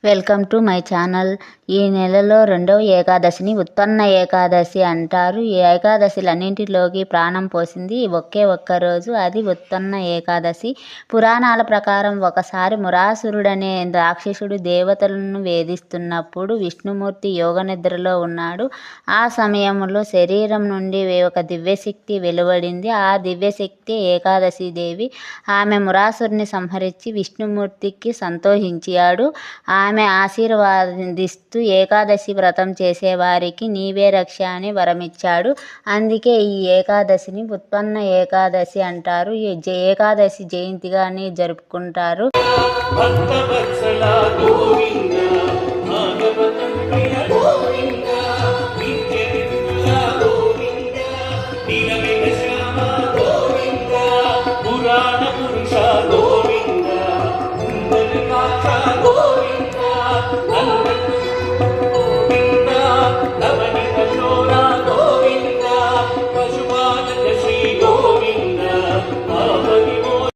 Welcome to my channel. ఈ నెలలో రెండవ ఏకాదశిని ఉత్పన్న ఏకాదశి అంటారు. ఈ ఏకాదశిలన్నింటిలోకి ప్రాణం పోసింది ఒకే ఒక్క రోజు, అది ఉత్పన్న ఏకాదశి. పురాణాల ప్రకారం ఒకసారి మురాసురుడనే రాక్షసుడు దేవతలను వేధిస్తున్నప్పుడు విష్ణుమూర్తి యోగనిద్రలో ఉన్నాడు. ఆ సమయంలో శరీరం నుండి ఒక దివ్యశక్తి వెలువడింది. ఆ దివ్యశక్తి ఏకాదశి దేవి. ఆమె మురాసురుని సంహరించి విష్ణుమూర్తికి సంతోషించాడు. ఆమె ఆశీర్వాదిస్తూ ఏకాదశి వ్రతం చేసేవారికి నీవే రక్ష అని వరమిచ్చాడు. అందుకే ఈ ఏకాదశిని ఉత్పన్న ఏకాదశి అంటారు. ఈ ఏకాదశి జయంతిగానే జరుపుకుంటారు.